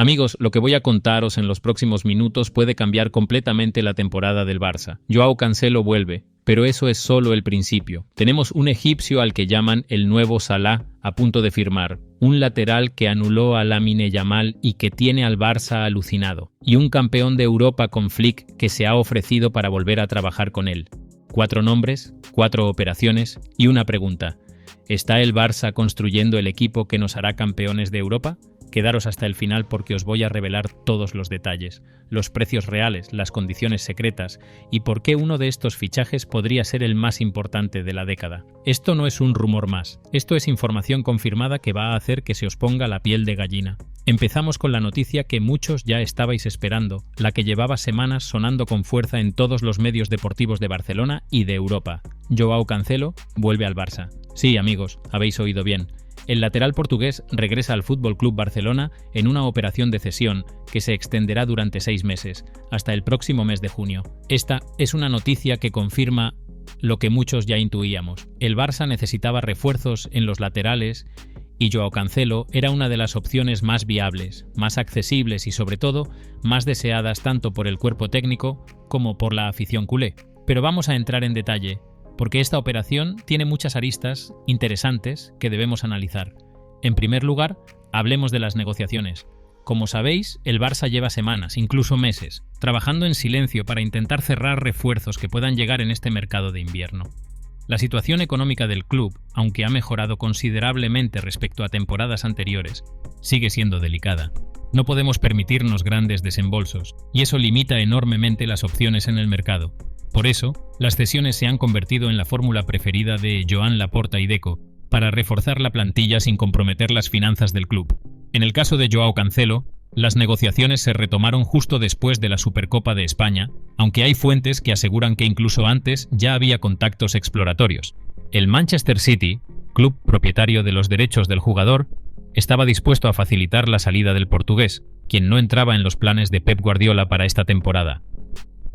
Amigos, lo que voy a contaros en los próximos minutos puede cambiar completamente la temporada del Barça. Joao Cancelo vuelve, pero eso es solo el principio. Tenemos un egipcio al que llaman el nuevo Salah a punto de firmar, un lateral que anuló a Lamine Yamal y que tiene al Barça alucinado, y un campeón de Europa con Flick que se ha ofrecido para volver a trabajar con él. 4 nombres, 4 operaciones y una pregunta. ¿Está el Barça construyendo el equipo que nos hará campeones de Europa? Quedaros hasta el final porque os voy a revelar todos los detalles, los precios reales, las condiciones secretas y por qué uno de estos fichajes podría ser el más importante de la década. Esto no es un rumor más, esto es información confirmada que va a hacer que se os ponga la piel de gallina. Empezamos con la noticia que muchos ya estabais esperando, la que llevaba semanas sonando con fuerza en todos los medios deportivos de Barcelona y de Europa. Joao Cancelo vuelve al Barça. Sí, amigos, habéis oído bien. El lateral portugués regresa al FC Barcelona en una operación de cesión que se extenderá durante 6 meses, hasta el próximo mes de junio. Esta es una noticia que confirma lo que muchos ya intuíamos. El Barça necesitaba refuerzos en los laterales y Joao Cancelo era una de las opciones más viables, más accesibles y sobre todo más deseadas tanto por el cuerpo técnico como por la afición culé. Pero vamos a entrar en detalle, porque esta operación tiene muchas aristas interesantes que debemos analizar. En primer lugar, hablemos de las negociaciones. Como sabéis, el Barça lleva semanas, incluso meses, trabajando en silencio para intentar cerrar refuerzos que puedan llegar en este mercado de invierno. La situación económica del club, aunque ha mejorado considerablemente respecto a temporadas anteriores, sigue siendo delicada. No podemos permitirnos grandes desembolsos, y eso limita enormemente las opciones en el mercado. Por eso, las cesiones se han convertido en la fórmula preferida de Joan Laporta y Deco, para reforzar la plantilla sin comprometer las finanzas del club. En el caso de Joao Cancelo, las negociaciones se retomaron justo después de la Supercopa de España, aunque hay fuentes que aseguran que incluso antes ya había contactos exploratorios. El Manchester City, club propietario de los derechos del jugador, estaba dispuesto a facilitar la salida del portugués, quien no entraba en los planes de Pep Guardiola para esta temporada.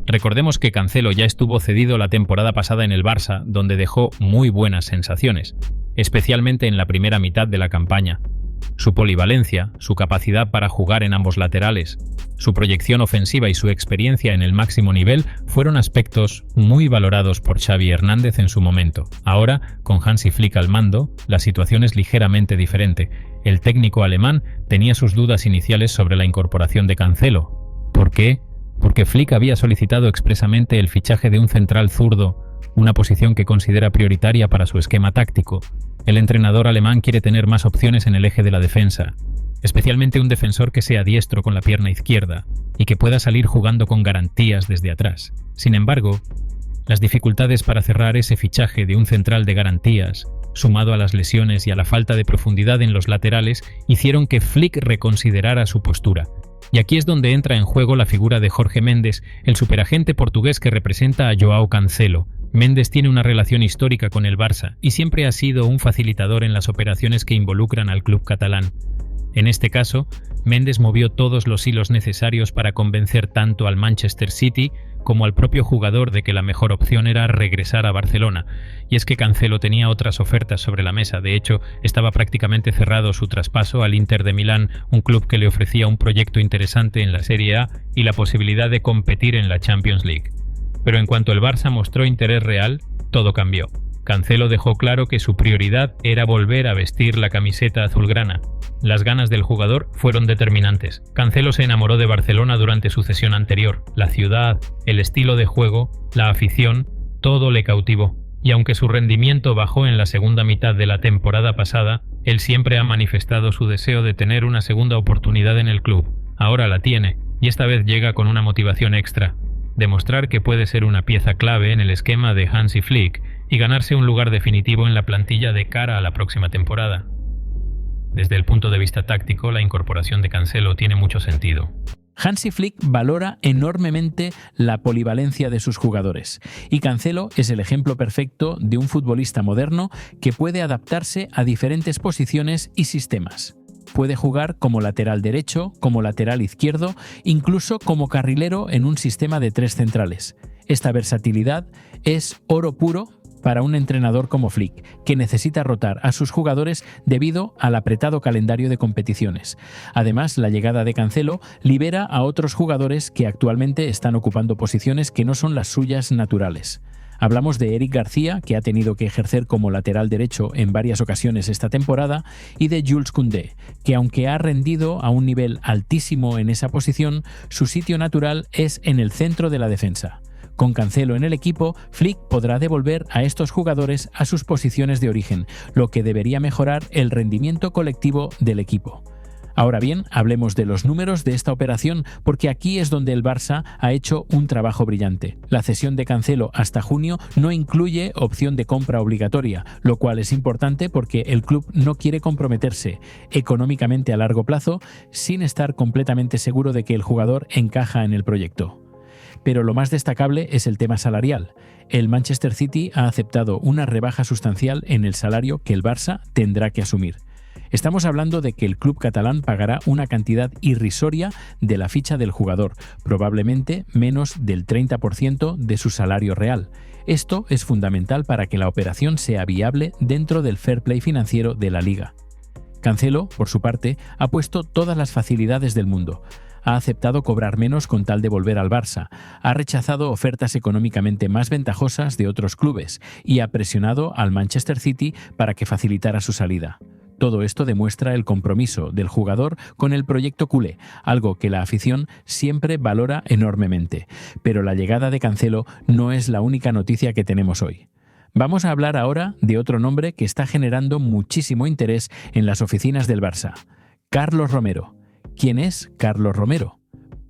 Recordemos que Cancelo ya estuvo cedido la temporada pasada en el Barça, donde dejó muy buenas sensaciones, especialmente en la primera mitad de la campaña. Su polivalencia, su capacidad para jugar en ambos laterales, su proyección ofensiva y su experiencia en el máximo nivel fueron aspectos muy valorados por Xavi Hernández en su momento. Ahora, con Hansi Flick al mando, la situación es ligeramente diferente. El técnico alemán tenía sus dudas iniciales sobre la incorporación de Cancelo. ¿Por qué? Porque Flick había solicitado expresamente el fichaje de un central zurdo, una posición que considera prioritaria para su esquema táctico. El entrenador alemán quiere tener más opciones en el eje de la defensa, especialmente un defensor que sea diestro con la pierna izquierda y que pueda salir jugando con garantías desde atrás. Sin embargo, las dificultades para cerrar ese fichaje de un central de garantías, sumado a las lesiones y a la falta de profundidad en los laterales, hicieron que Flick reconsiderara su postura. Y aquí es donde entra en juego la figura de Jorge Mendes, el superagente portugués que representa a Joao Cancelo. Mendes tiene una relación histórica con el Barça y siempre ha sido un facilitador en las operaciones que involucran al club catalán. En este caso, Mendes movió todos los hilos necesarios para convencer tanto al Manchester City como al propio jugador de que la mejor opción era regresar a Barcelona. Y es que Cancelo tenía otras ofertas sobre la mesa. De hecho, estaba prácticamente cerrado su traspaso al Inter de Milán, un club que le ofrecía un proyecto interesante en la Serie A y la posibilidad de competir en la Champions League. Pero en cuanto el Barça mostró interés real, todo cambió. Cancelo dejó claro que su prioridad era volver a vestir la camiseta azulgrana. Las ganas del jugador fueron determinantes. Cancelo se enamoró de Barcelona durante su cesión anterior. La ciudad, el estilo de juego, la afición, todo le cautivó. Y aunque su rendimiento bajó en la segunda mitad de la temporada pasada, él siempre ha manifestado su deseo de tener una segunda oportunidad en el club. Ahora la tiene, y esta vez llega con una motivación extra: demostrar que puede ser una pieza clave en el esquema de Hansi Flick y ganarse un lugar definitivo en la plantilla de cara a la próxima temporada. Desde el punto de vista táctico, la incorporación de Cancelo tiene mucho sentido. Hansi Flick valora enormemente la polivalencia de sus jugadores, y Cancelo es el ejemplo perfecto de un futbolista moderno que puede adaptarse a diferentes posiciones y sistemas. Puede jugar como lateral derecho, como lateral izquierdo, incluso como carrilero en un sistema de 3 centrales. Esta versatilidad es oro puro para un entrenador como Flick, que necesita rotar a sus jugadores debido al apretado calendario de competiciones. Además, la llegada de Cancelo libera a otros jugadores que actualmente están ocupando posiciones que no son las suyas naturales. Hablamos de Eric García, que ha tenido que ejercer como lateral derecho en varias ocasiones esta temporada, y de Jules Koundé, que aunque ha rendido a un nivel altísimo en esa posición, su sitio natural es en el centro de la defensa. Con Cancelo en el equipo, Flick podrá devolver a estos jugadores a sus posiciones de origen, lo que debería mejorar el rendimiento colectivo del equipo. Ahora bien, hablemos de los números de esta operación, porque aquí es donde el Barça ha hecho un trabajo brillante. La cesión de Cancelo hasta junio no incluye opción de compra obligatoria, lo cual es importante porque el club no quiere comprometerse económicamente a largo plazo sin estar completamente seguro de que el jugador encaja en el proyecto. Pero lo más destacable es el tema salarial. El Manchester City ha aceptado una rebaja sustancial en el salario que el Barça tendrá que asumir. Estamos hablando de que el club catalán pagará una cantidad irrisoria de la ficha del jugador, probablemente menos del 30% de su salario real. Esto es fundamental para que la operación sea viable dentro del fair play financiero de la liga. Cancelo, por su parte, ha puesto todas las facilidades del mundo. Ha aceptado cobrar menos con tal de volver al Barça, ha rechazado ofertas económicamente más ventajosas de otros clubes y ha presionado al Manchester City para que facilitara su salida. Todo esto demuestra el compromiso del jugador con el proyecto culé, algo que la afición siempre valora enormemente. Pero la llegada de Cancelo no es la única noticia que tenemos hoy. Vamos a hablar ahora de otro nombre que está generando muchísimo interés en las oficinas del Barça: Carlos Romero. ¿Quién es Carlos Romero?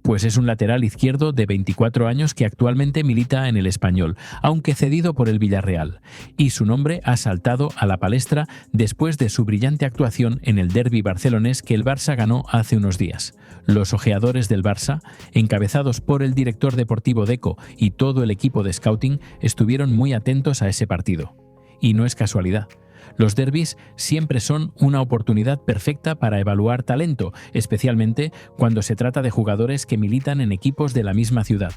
Pues es un lateral izquierdo de 24 años que actualmente milita en el Español, aunque cedido por el Villarreal, y su nombre ha saltado a la palestra después de su brillante actuación en el derbi barcelonés que el Barça ganó hace unos días. Los ojeadores del Barça, encabezados por el director deportivo Deco y todo el equipo de scouting, estuvieron muy atentos a ese partido. Y no es casualidad. Los derbis siempre son una oportunidad perfecta para evaluar talento, especialmente cuando se trata de jugadores que militan en equipos de la misma ciudad.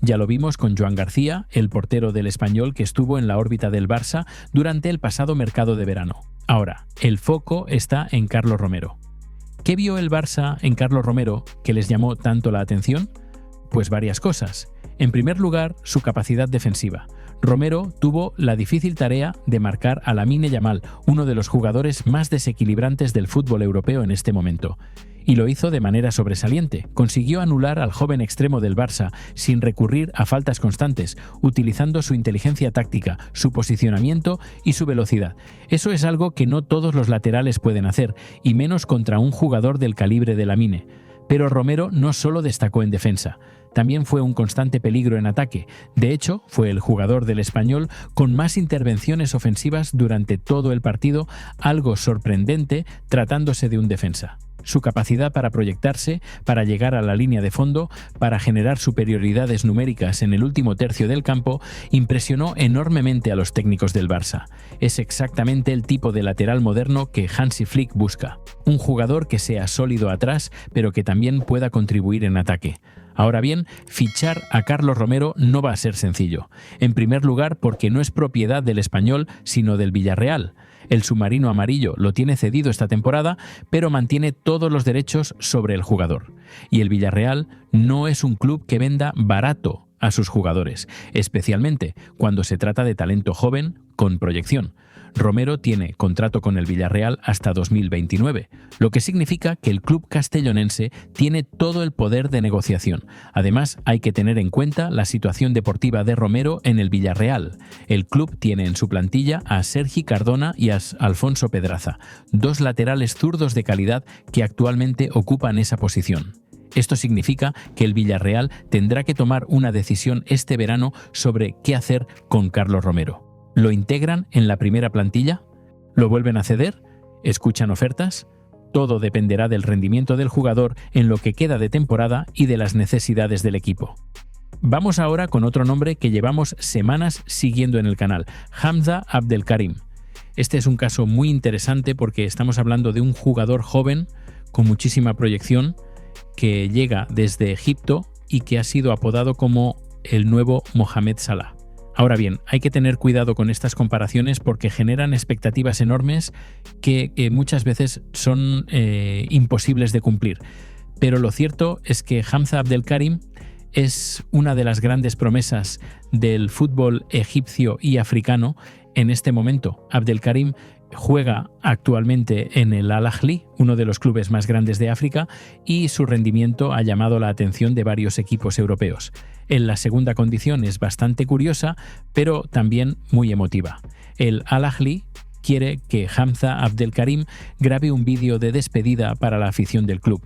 Ya lo vimos con Joan García, el portero del Español que estuvo en la órbita del Barça durante el pasado mercado de verano. Ahora, el foco está en Carlos Romero. ¿Qué vio el Barça en Carlos Romero que les llamó tanto la atención? Pues varias cosas. En primer lugar, su capacidad defensiva. Romero tuvo la difícil tarea de marcar a Lamine Yamal, uno de los jugadores más desequilibrantes del fútbol europeo en este momento. Y lo hizo de manera sobresaliente. Consiguió anular al joven extremo del Barça sin recurrir a faltas constantes, utilizando su inteligencia táctica, su posicionamiento y su velocidad. Eso es algo que no todos los laterales pueden hacer, y menos contra un jugador del calibre de Lamine. Pero Romero no solo destacó en defensa, también fue un constante peligro en ataque. De hecho, fue el jugador del Español con más intervenciones ofensivas durante todo el partido, algo sorprendente tratándose de un defensa. Su capacidad para proyectarse, para llegar a la línea de fondo, para generar superioridades numéricas en el último tercio del campo, impresionó enormemente a los técnicos del Barça. Es exactamente el tipo de lateral moderno que Hansi Flick busca. Un jugador que sea sólido atrás, pero que también pueda contribuir en ataque. Ahora bien, fichar a Carlos Romero no va a ser sencillo. En primer lugar, porque no es propiedad del Español, sino del Villarreal. El submarino amarillo lo tiene cedido esta temporada, pero mantiene todos los derechos sobre el jugador. Y el Villarreal no es un club que venda barato a sus jugadores, especialmente cuando se trata de talento joven con proyección. Romero tiene contrato con el Villarreal hasta 2029, lo que significa que el club castellonense tiene todo el poder de negociación. Además, hay que tener en cuenta la situación deportiva de Romero en el Villarreal. El club tiene en su plantilla a Sergi Cardona y a Alfonso Pedraza, dos laterales zurdos de calidad que actualmente ocupan esa posición. Esto significa que el Villarreal tendrá que tomar una decisión este verano sobre qué hacer con Carlos Romero. ¿Lo integran en la primera plantilla? ¿Lo vuelven a ceder? ¿Escuchan ofertas? Todo dependerá del rendimiento del jugador en lo que queda de temporada y de las necesidades del equipo. Vamos ahora con otro nombre que llevamos semanas siguiendo en el canal: Hamza Abdelkarim. Este es un caso muy interesante porque estamos hablando de un jugador joven con muchísima proyección que llega desde Egipto y que ha sido apodado como el nuevo Mohamed Salah. Ahora bien, hay que tener cuidado con estas comparaciones porque generan expectativas enormes que muchas veces son imposibles de cumplir. Pero lo cierto es que Hamza Abdelkarim es una de las grandes promesas del fútbol egipcio y africano en este momento. Abdelkarim juega actualmente en el Al-Ahly, uno de los clubes más grandes de África, y su rendimiento ha llamado la atención de varios equipos europeos. En la segunda condición es bastante curiosa, pero también muy emotiva. El Al-Ahly quiere que Hamza Abdelkarim grabe un vídeo de despedida para la afición del club.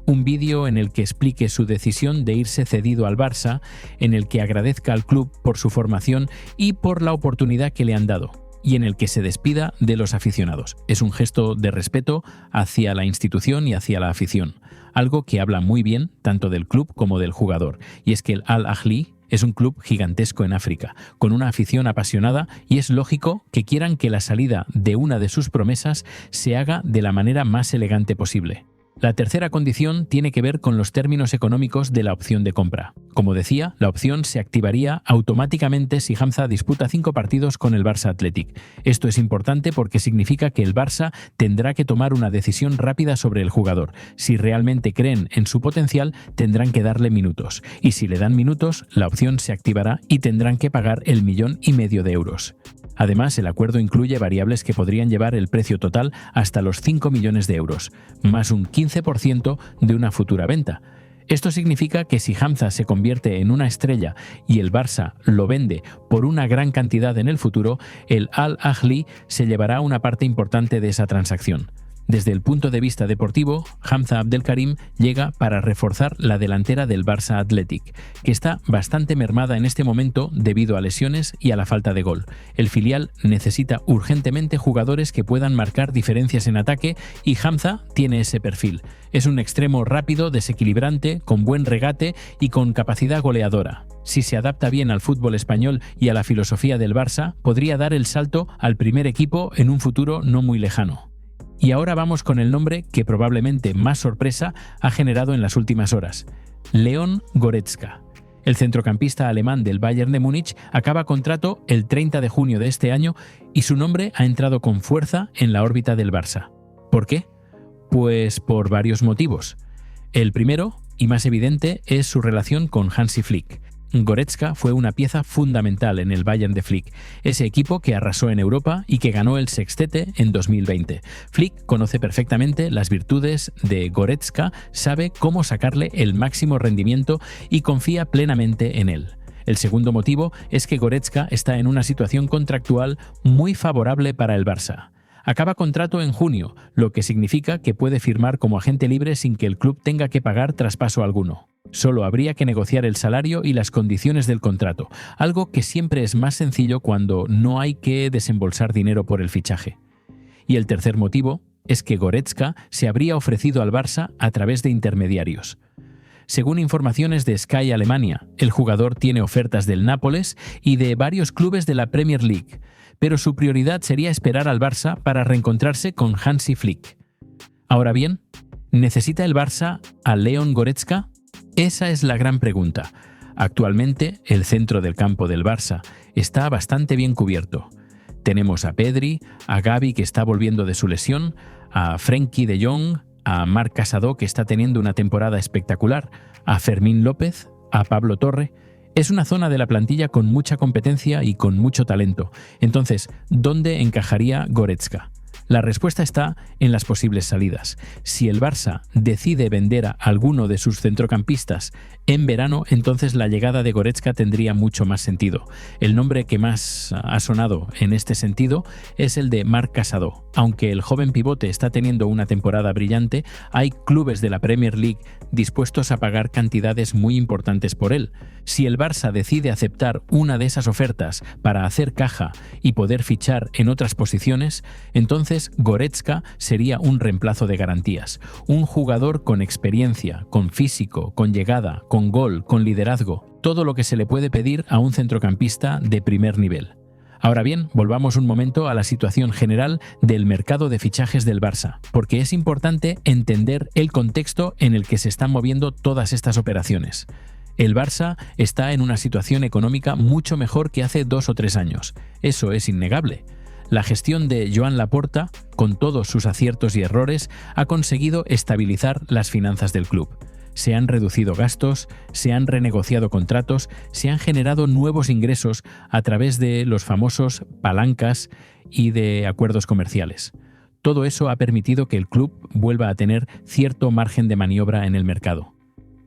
Un vídeo en el que explique su decisión de irse cedido al Barça, en el que agradezca al club por su formación y por la oportunidad que le han dado, y en el que se despida de los aficionados. Es un gesto de respeto hacia la institución y hacia la afición, algo que habla muy bien tanto del club como del jugador, y es que el Al-Ahly es un club gigantesco en África, con una afición apasionada, y es lógico que quieran que la salida de una de sus promesas se haga de la manera más elegante posible. La tercera condición tiene que ver con los términos económicos de la opción de compra. Como decía, la opción se activaría automáticamente si Hamza disputa 5 partidos con el Barça Athletic. Esto es importante porque significa que el Barça tendrá que tomar una decisión rápida sobre el jugador. Si realmente creen en su potencial, tendrán que darle minutos. Y si le dan minutos, la opción se activará y tendrán que pagar el 1,5 millones de euros. Además, el acuerdo incluye variables que podrían llevar el precio total hasta los 5 millones de euros, más un 15% de una futura venta. Esto significa que si Hamza se convierte en una estrella y el Barça lo vende por una gran cantidad en el futuro, el Al-Ahly se llevará una parte importante de esa transacción. Desde el punto de vista deportivo, Hamza Abdelkarim llega para reforzar la delantera del Barça Athletic, que está bastante mermada en este momento debido a lesiones y a la falta de gol. El filial necesita urgentemente jugadores que puedan marcar diferencias en ataque y Hamza tiene ese perfil. Es un extremo rápido, desequilibrante, con buen regate y con capacidad goleadora. Si se adapta bien al fútbol español y a la filosofía del Barça, podría dar el salto al primer equipo en un futuro no muy lejano. Y ahora vamos con el nombre que probablemente más sorpresa ha generado en las últimas horas: Leon Goretzka. El centrocampista alemán del Bayern de Múnich acaba contrato el 30 de junio de este año y su nombre ha entrado con fuerza en la órbita del Barça. ¿Por qué? Pues por varios motivos. El primero, y más evidente, es su relación con Hansi Flick. Goretzka fue una pieza fundamental en el Bayern de Flick, ese equipo que arrasó en Europa y que ganó el sextete en 2020. Flick conoce perfectamente las virtudes de Goretzka, sabe cómo sacarle el máximo rendimiento y confía plenamente en él. El segundo motivo es que Goretzka está en una situación contractual muy favorable para el Barça. Acaba contrato en junio, lo que significa que puede firmar como agente libre sin que el club tenga que pagar traspaso alguno. Solo habría que negociar el salario y las condiciones del contrato, algo que siempre es más sencillo cuando no hay que desembolsar dinero por el fichaje. Y el tercer motivo es que Goretzka se habría ofrecido al Barça a través de intermediarios. Según informaciones de Sky Alemania, el jugador tiene ofertas del Nápoles y de varios clubes de la Premier League, pero su prioridad sería esperar al Barça para reencontrarse con Hansi Flick. Ahora bien, ¿necesita el Barça a Leon Goretzka? Esa es la gran pregunta. Actualmente, el centro del campo del Barça está bastante bien cubierto. Tenemos a Pedri, a Gavi, que está volviendo de su lesión, a Frenkie de Jong, a Marc Casado, que está teniendo una temporada espectacular, a Fermín López, a Pablo Torre. Es una zona de la plantilla con mucha competencia y con mucho talento. Entonces, ¿dónde encajaría Goretzka? La respuesta está en las posibles salidas. Si el Barça decide vender a alguno de sus centrocampistas en verano, entonces la llegada de Goretzka tendría mucho más sentido. El nombre que más ha sonado en este sentido es el de Marc Casado. Aunque el joven pivote está teniendo una temporada brillante, hay clubes de la Premier League dispuestos a pagar cantidades muy importantes por él. Si el Barça decide aceptar una de esas ofertas para hacer caja y poder fichar en otras posiciones, entonces Goretzka sería un reemplazo de garantías. Un jugador con experiencia, con físico, con llegada, con gol, con liderazgo. Todo lo que se le puede pedir a un centrocampista de primer nivel. Ahora bien, volvamos un momento a la situación general del mercado de fichajes del Barça, porque es importante entender el contexto en el que se están moviendo todas estas operaciones. El Barça está en una situación económica mucho mejor que hace 2 o 3 años. Eso es innegable. La gestión de Joan Laporta, con todos sus aciertos y errores, ha conseguido estabilizar las finanzas del club. Se han reducido gastos, se han renegociado contratos, se han generado nuevos ingresos a través de los famosos palancas y de acuerdos comerciales. Todo eso ha permitido que el club vuelva a tener cierto margen de maniobra en el mercado.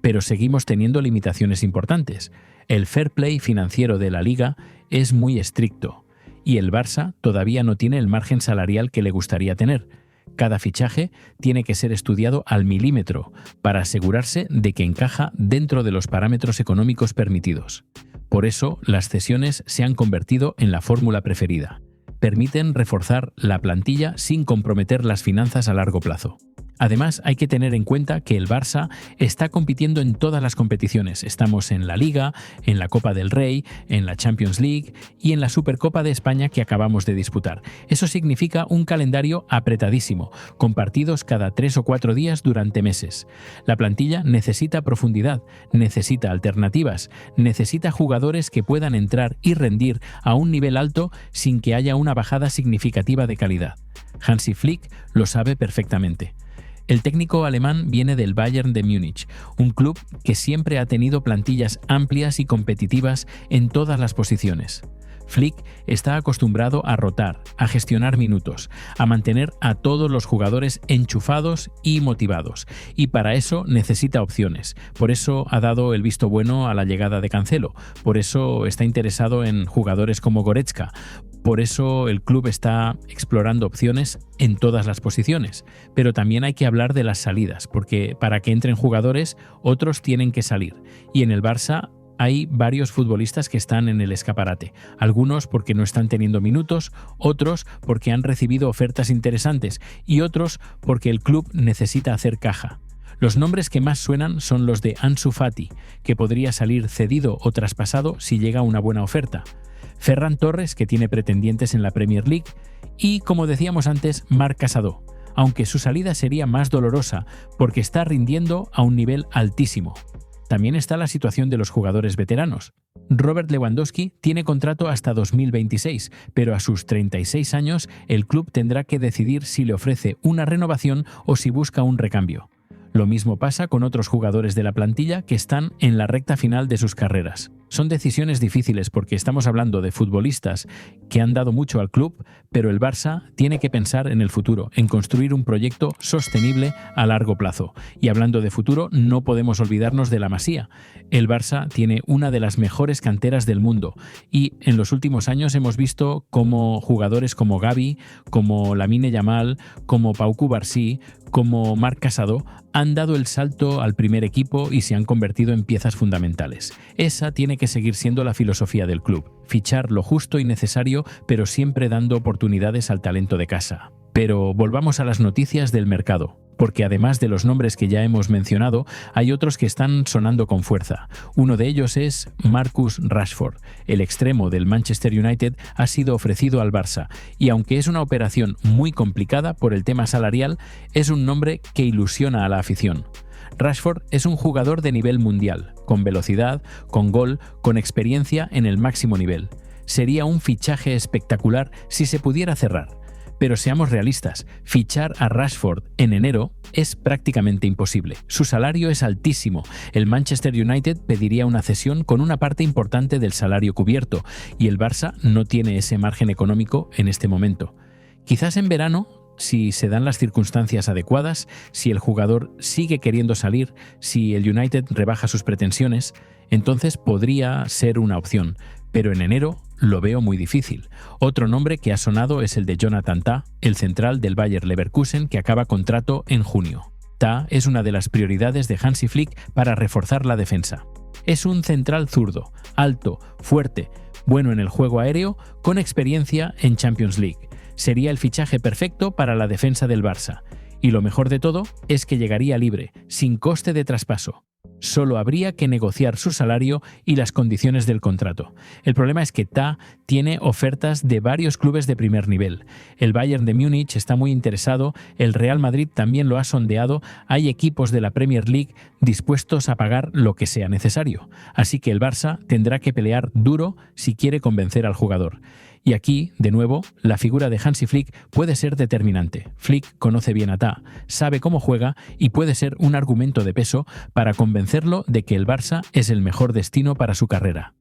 Pero seguimos teniendo limitaciones importantes. El fair play financiero de la liga es muy estricto y el Barça todavía no tiene el margen salarial que le gustaría tener. Cada fichaje tiene que ser estudiado al milímetro para asegurarse de que encaja dentro de los parámetros económicos permitidos. Por eso, las cesiones se han convertido en la fórmula preferida. Permiten reforzar la plantilla sin comprometer las finanzas a largo plazo. Además, hay que tener en cuenta que el Barça está compitiendo en todas las competiciones. Estamos en la Liga, en la Copa del Rey, en la Champions League y en la Supercopa de España que acabamos de disputar. Eso significa un calendario apretadísimo, con partidos cada 3 o 4 días durante meses. La plantilla necesita profundidad, necesita alternativas, necesita jugadores que puedan entrar y rendir a un nivel alto sin que haya una bajada significativa de calidad. Hansi Flick lo sabe perfectamente. El técnico alemán viene del Bayern de Múnich, un club que siempre ha tenido plantillas amplias y competitivas en todas las posiciones. Flick está acostumbrado a rotar, a gestionar minutos, a mantener a todos los jugadores enchufados y motivados, y para eso necesita opciones. Por eso ha dado el visto bueno a la llegada de Cancelo, por eso está interesado en jugadores como Goretzka. Por eso el club está explorando opciones en todas las posiciones. Pero también hay que hablar de las salidas, porque para que entren jugadores, otros tienen que salir. Y en el Barça hay varios futbolistas que están en el escaparate. Algunos porque no están teniendo minutos, otros porque han recibido ofertas interesantes y otros porque el club necesita hacer caja. Los nombres que más suenan son los de Ansu Fati, que podría salir cedido o traspasado si llega una buena oferta. Ferran Torres, que tiene pretendientes en la Premier League, y, como decíamos antes, Marc Casado, aunque su salida sería más dolorosa porque está rindiendo a un nivel altísimo. También está la situación de los jugadores veteranos. Robert Lewandowski tiene contrato hasta 2026, pero a sus 36 años el club tendrá que decidir si le ofrece una renovación o si busca un recambio. Lo mismo pasa con otros jugadores de la plantilla que están en la recta final de sus carreras. Son decisiones difíciles porque estamos hablando de futbolistas que han dado mucho al club, pero el Barça tiene que pensar en el futuro, en construir un proyecto sostenible a largo plazo. Y hablando de futuro, no podemos olvidarnos de la Masía. El Barça tiene una de las mejores canteras del mundo y en los últimos años hemos visto cómo jugadores como Gavi, como Lamine Yamal, como Pau Cubarsí, como Marc Casado han dado el salto al primer equipo y se han convertido en piezas fundamentales. Esa tiene que seguir siendo la filosofía del club, fichar lo justo y necesario, pero siempre dando oportunidades al talento de casa. Pero volvamos a las noticias del mercado, porque además de los nombres que ya hemos mencionado, hay otros que están sonando con fuerza. Uno de ellos es Marcus Rashford. El extremo del Manchester United ha sido ofrecido al Barça, y aunque es una operación muy complicada por el tema salarial, es un nombre que ilusiona a la afición. Rashford es un jugador de nivel mundial, con velocidad, con gol, con experiencia en el máximo nivel. Sería un fichaje espectacular si se pudiera cerrar. Pero seamos realistas, fichar a Rashford en enero es prácticamente imposible. Su salario es altísimo. El Manchester United pediría una cesión con una parte importante del salario cubierto y el Barça no tiene ese margen económico en este momento. Quizás en verano, si se dan las circunstancias adecuadas, si el jugador sigue queriendo salir, si el United rebaja sus pretensiones, entonces podría ser una opción. Pero en enero lo veo muy difícil. Otro nombre que ha sonado es el de Jonathan Tah, el central del Bayer Leverkusen que acaba contrato en junio. Tah es una de las prioridades de Hansi Flick para reforzar la defensa. Es un central zurdo, alto, fuerte, bueno en el juego aéreo, con experiencia en Champions League. Sería el fichaje perfecto para la defensa del Barça. Y lo mejor de todo es que llegaría libre, sin coste de traspaso. Solo habría que negociar su salario y las condiciones del contrato. El problema es que Ta tiene ofertas de varios clubes de primer nivel. El Bayern de Múnich está muy interesado, el Real Madrid también lo ha sondeado, hay equipos de la Premier League dispuestos a pagar lo que sea necesario. Así que el Barça tendrá que pelear duro si quiere convencer al jugador. Y aquí, de nuevo, la figura de Hansi Flick puede ser determinante. Flick conoce bien a Ta, sabe cómo juega y puede ser un argumento de peso para convencerlo de que el Barça es el mejor destino para su carrera.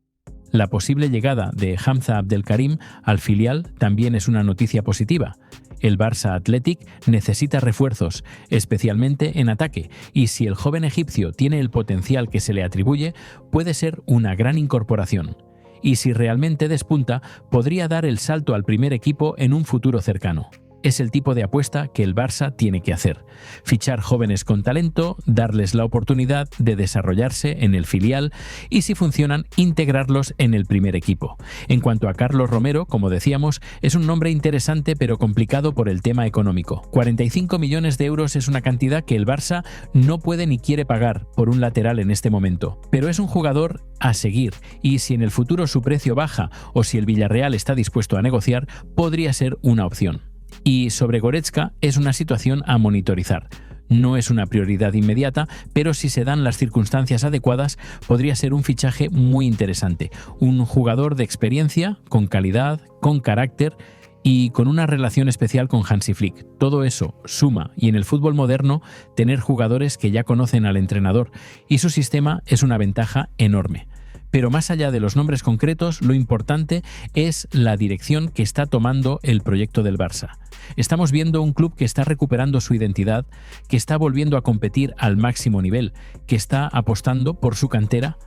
La posible llegada de Hamza Abdelkarim al filial también es una noticia positiva. El Barça Athletic necesita refuerzos, especialmente en ataque, y si el joven egipcio tiene el potencial que se le atribuye, puede ser una gran incorporación. Y si realmente despunta, podría dar el salto al primer equipo en un futuro cercano. Es el tipo de apuesta que el Barça tiene que hacer. Fichar jóvenes con talento, darles la oportunidad de desarrollarse en el filial y, si funcionan, integrarlos en el primer equipo. En cuanto a Carlos Romero, como decíamos, es un nombre interesante pero complicado por el tema económico. 45 millones de euros es una cantidad que el Barça no puede ni quiere pagar por un lateral en este momento. Pero es un jugador a seguir y si en el futuro su precio baja o si el Villarreal está dispuesto a negociar, podría ser una opción. Y sobre Goretzka es una situación a monitorizar. No es una prioridad inmediata, pero si se dan las circunstancias adecuadas, podría ser un fichaje muy interesante. Un jugador de experiencia, con calidad, con carácter y con una relación especial con Hansi Flick. Todo eso suma, y en el fútbol moderno, tener jugadores que ya conocen al entrenador y su sistema es una ventaja enorme. Pero más allá de los nombres concretos, lo importante es la dirección que está tomando el proyecto del Barça. Estamos viendo un club que está recuperando su identidad, que está volviendo a competir al máximo nivel, que está apostando por su cantera,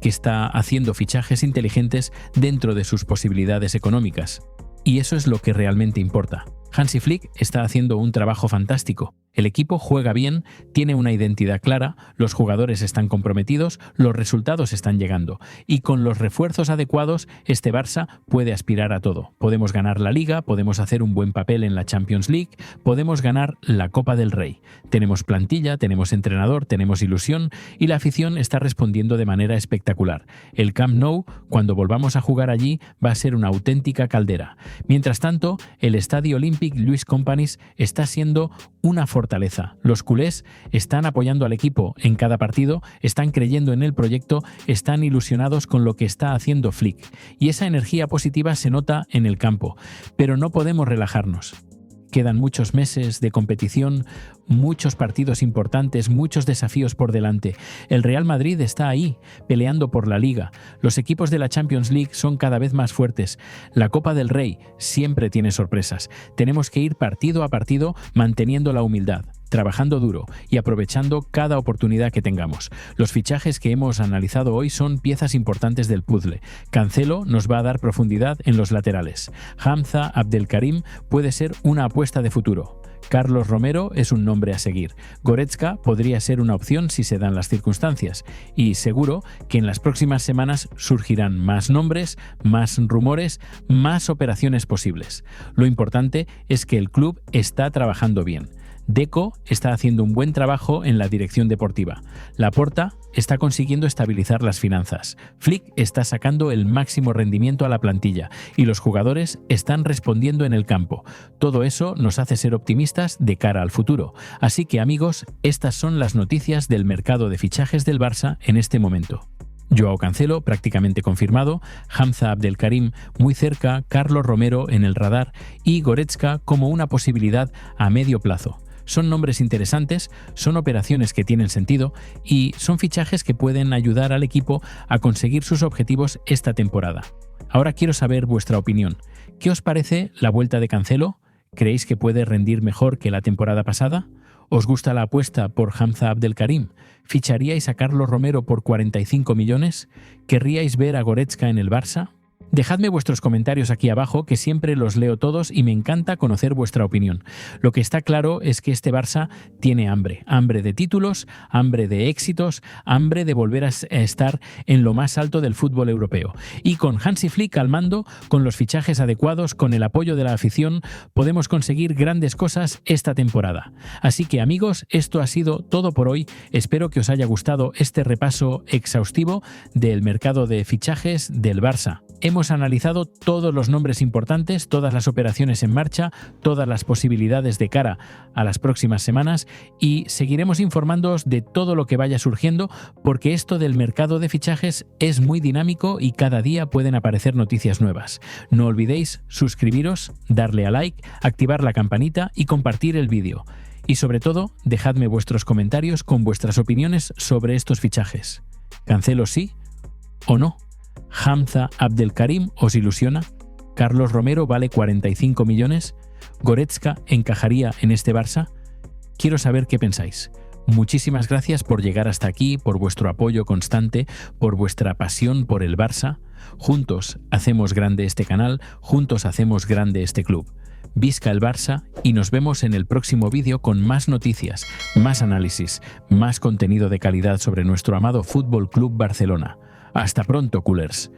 que está haciendo fichajes inteligentes dentro de sus posibilidades económicas. Y eso es lo que realmente importa. Hansi Flick está haciendo un trabajo fantástico. El equipo juega bien, tiene una identidad clara, los jugadores están comprometidos, los resultados están llegando. Y con los refuerzos adecuados, este Barça puede aspirar a todo. Podemos ganar la Liga, podemos hacer un buen papel en la Champions League, podemos ganar la Copa del Rey. Tenemos plantilla, tenemos entrenador, tenemos ilusión y la afición está respondiendo de manera espectacular. El Camp Nou, cuando volvamos a jugar allí, va a ser una auténtica caldera. Mientras tanto, el Estadio Olympic Lluís Companys está siendo una fortaleza. Los culés están apoyando al equipo en cada partido, están creyendo en el proyecto, están ilusionados con lo que está haciendo Flick. Y esa energía positiva se nota en el campo. Pero no podemos relajarnos. Quedan muchos meses de competición, muchos partidos importantes, muchos desafíos por delante. El Real Madrid está ahí, peleando por la Liga. Los equipos de la Champions League son cada vez más fuertes. La Copa del Rey siempre tiene sorpresas. Tenemos que ir partido a partido manteniendo la humildad, trabajando duro y aprovechando cada oportunidad que tengamos. Los fichajes que hemos analizado hoy son piezas importantes del puzzle. Cancelo nos va a dar profundidad en los laterales. Hamza Abdelkarim puede ser una apuesta de futuro. Carlos Romero es un nombre a seguir. Goretzka podría ser una opción si se dan las circunstancias. Y seguro que en las próximas semanas surgirán más nombres, más rumores, más operaciones posibles. Lo importante es que el club está trabajando bien. Deco está haciendo un buen trabajo en la dirección deportiva. Laporta está consiguiendo estabilizar las finanzas. Flick está sacando el máximo rendimiento a la plantilla y los jugadores están respondiendo en el campo. Todo eso nos hace ser optimistas de cara al futuro. Así que, amigos, estas son las noticias del mercado de fichajes del Barça en este momento. Joao Cancelo prácticamente confirmado, Hamza Abdelkarim muy cerca, Carlos Romero en el radar y Goretzka como una posibilidad a medio plazo. Son nombres interesantes, son operaciones que tienen sentido y son fichajes que pueden ayudar al equipo a conseguir sus objetivos esta temporada. Ahora quiero saber vuestra opinión. ¿Qué os parece la vuelta de Cancelo? ¿Creéis que puede rendir mejor que la temporada pasada? ¿Os gusta la apuesta por Hamza Abdelkarim? ¿Ficharíais a Carlos Romero por 45 millones? ¿Querríais ver a Goretzka en el Barça? Dejadme vuestros comentarios aquí abajo, que siempre los leo todos y me encanta conocer vuestra opinión. Lo que está claro es que este Barça tiene hambre. Hambre de títulos, hambre de éxitos, hambre de volver a estar en lo más alto del fútbol europeo. Y con Hansi Flick al mando, con los fichajes adecuados, con el apoyo de la afición, podemos conseguir grandes cosas esta temporada. Así que amigos, esto ha sido todo por hoy. Espero que os haya gustado este repaso exhaustivo del mercado de fichajes del Barça. Hemos analizado todos los nombres importantes, todas las operaciones en marcha, todas las posibilidades de cara a las próximas semanas y seguiremos informándoos de todo lo que vaya surgiendo porque esto del mercado de fichajes es muy dinámico y cada día pueden aparecer noticias nuevas. No olvidéis suscribiros, darle a like, activar la campanita y compartir el vídeo. Y sobre todo, dejadme vuestros comentarios con vuestras opiniones sobre estos fichajes. ¿Cancelo sí o no? ¿Hamza Abdelkarim os ilusiona? ¿Carlos Romero vale 45 millones? ¿Goretzka encajaría en este Barça? Quiero saber qué pensáis. Muchísimas gracias por llegar hasta aquí, por vuestro apoyo constante, por vuestra pasión por el Barça. Juntos hacemos grande este canal, juntos hacemos grande este club. Visca el Barça y nos vemos en el próximo vídeo con más noticias, más análisis, más contenido de calidad sobre nuestro amado Fútbol Club Barcelona. Hasta pronto, culers.